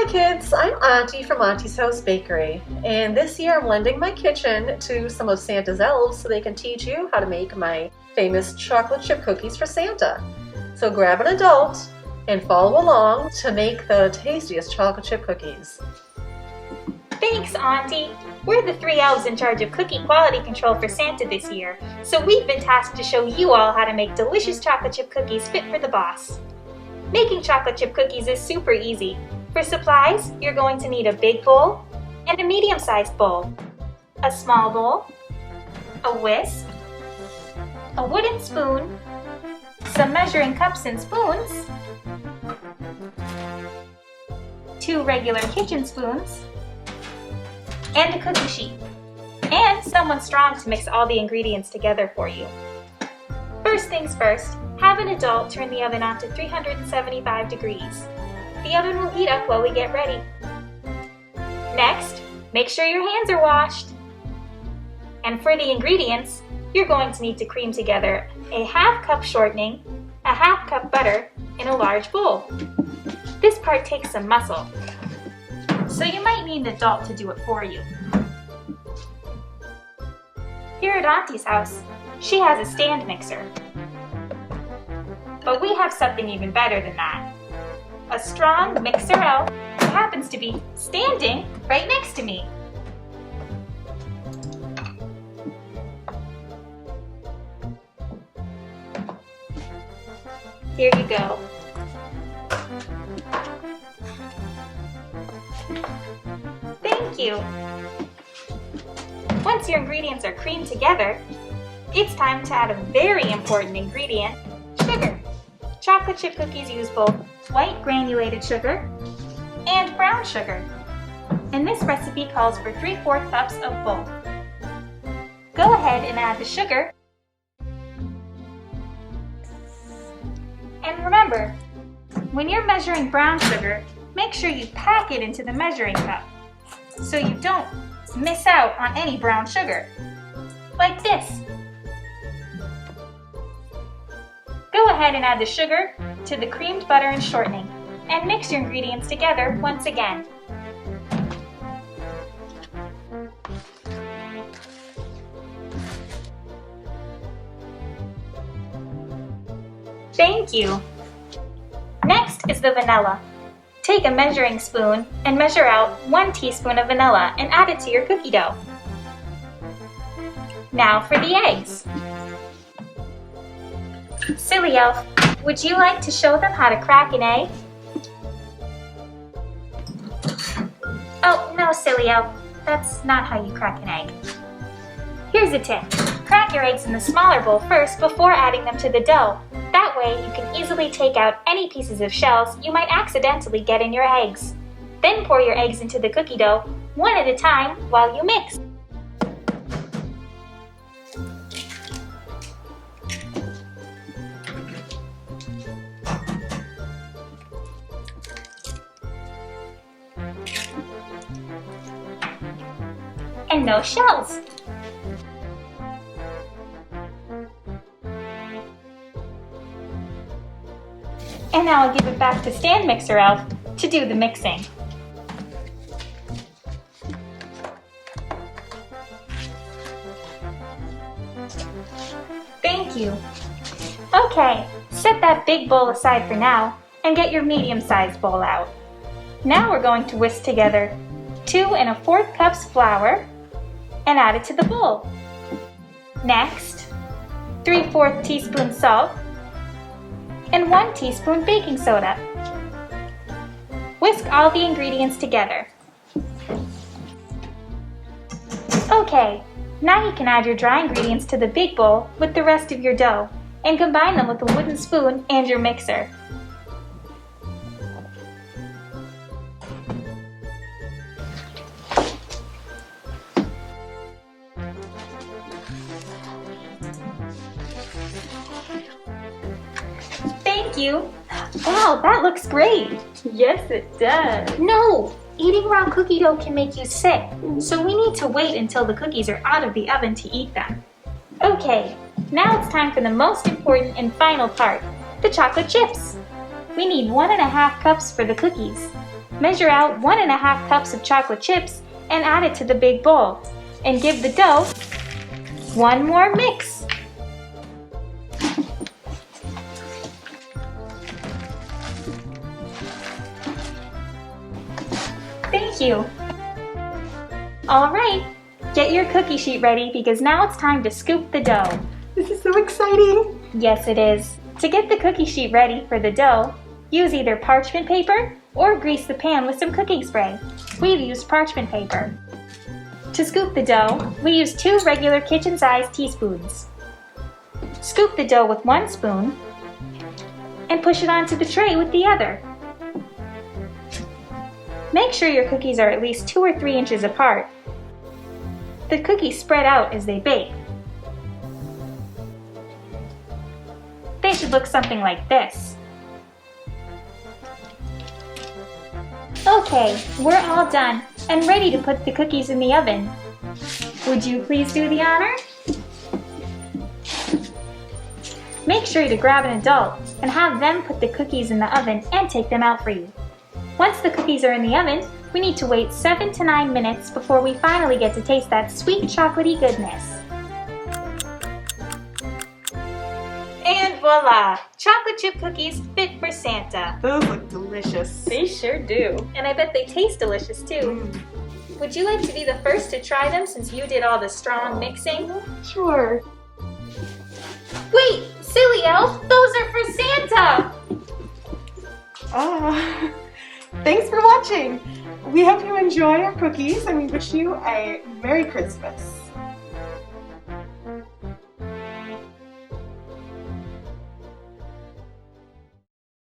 Hi kids, I'm Auntie from Auntie's House Bakery, and this year I'm lending my kitchen to some of Santa's elves so they can teach you how to make my famous chocolate chip cookies for Santa. So grab an adult and follow along to make the tastiest chocolate chip cookies. Thanks, Auntie! We're the 3 elves in charge of cookie quality control for Santa this year, so we've been tasked to show you all how to make delicious chocolate chip cookies fit for the boss. Making chocolate chip cookies is super easy. For supplies, you're going to need a big bowl and a medium-sized bowl, a small bowl, a whisk, a wooden spoon, some measuring cups and spoons, 2 regular kitchen spoons, and a cookie sheet, and someone strong to mix all the ingredients together for you. First things first, have an adult turn the oven on to 375 degrees. The oven will heat up while we get ready. Next, make sure your hands are washed. And for the ingredients, you're going to need to cream together a ½ cup shortening, a ½ cup butter in a large bowl. This part takes some muscle, so you might need an adult to do it for you. Here at Auntie's house, she has a stand mixer. But we have something even better than that. A strong mixer elf who happens to be standing right next to me. Here you go. Thank you. Once your ingredients are creamed together, it's time to add a very important ingredient, sugar. Chocolate chip cookies use both white granulated sugar and brown sugar, and this recipe calls for 3/4 cups of both. Go ahead and add the sugar, and remember, when you're measuring brown sugar, make sure you pack it into the measuring cup so you don't miss out on any brown sugar, like this. Go ahead and add the sugar to the creamed butter and shortening, and mix your ingredients together once again. Thank you! Next is the vanilla. Take a measuring spoon and measure out 1 teaspoon of vanilla and add it to your cookie dough. Now for the eggs. Silly elf, would you like to show them how to crack an egg? Oh, no, silly elf. That's not how you crack an egg. Here's a tip. Crack your eggs in the smaller bowl first before adding them to the dough. That way, you can easily take out any pieces of shells you might accidentally get in your eggs. Then pour your eggs into the cookie dough, one at a time, while you mix. And no shells. And now I'll give it back to Stand Mixer Elf to do the mixing. Thank you. Okay, set that big bowl aside for now and get your medium-sized bowl out. Now we're going to whisk together 2 1/4 cups flour and add it to the bowl. Next, 3/4 teaspoon salt and 1 teaspoon baking soda. Whisk all the ingredients together. Okay, now you can add your dry ingredients to the big bowl with the rest of your dough and combine them with a wooden spoon and your mixer. Thank you. Wow, that looks great. Yes, it does. No, eating raw cookie dough can make you sick, so we need to wait until the cookies are out of the oven to eat them. Okay, now it's time for the most important and final part, the chocolate chips. We need 1 1/2 cups for the cookies. Measure out 1½ cups of chocolate chips and add it to the big bowl. And give the dough one more mix. Thank you. All right, get your cookie sheet ready because now it's time to scoop the dough. This is so exciting. Yes, it is. To get the cookie sheet ready for the dough, use either parchment paper or grease the pan with some cooking spray. We've used parchment paper. To scoop the dough, we use 2 regular kitchen-sized teaspoons. Scoop the dough with 1 spoon and push it onto the tray with the other. Make sure your cookies are at least 2 or 3 inches apart. The cookies spread out as they bake. They should look something like this. Okay, we're all done and ready to put the cookies in the oven. Would you please do the honor? Make sure to grab an adult and have them put the cookies in the oven and take them out for you. Once the cookies are in the oven, we need to wait 7 to 9 minutes before we finally get to taste that sweet chocolatey goodness. And voila! Chocolate chip cookies fit for Santa. Those look delicious. They sure do. And I bet they taste delicious too. Would you like to be the first to try them since you did all the strong mixing? Sure. Wait! Silly elf! Those are for Santa! Thanks for watching. We hope you enjoy our cookies and we wish you a Merry Christmas.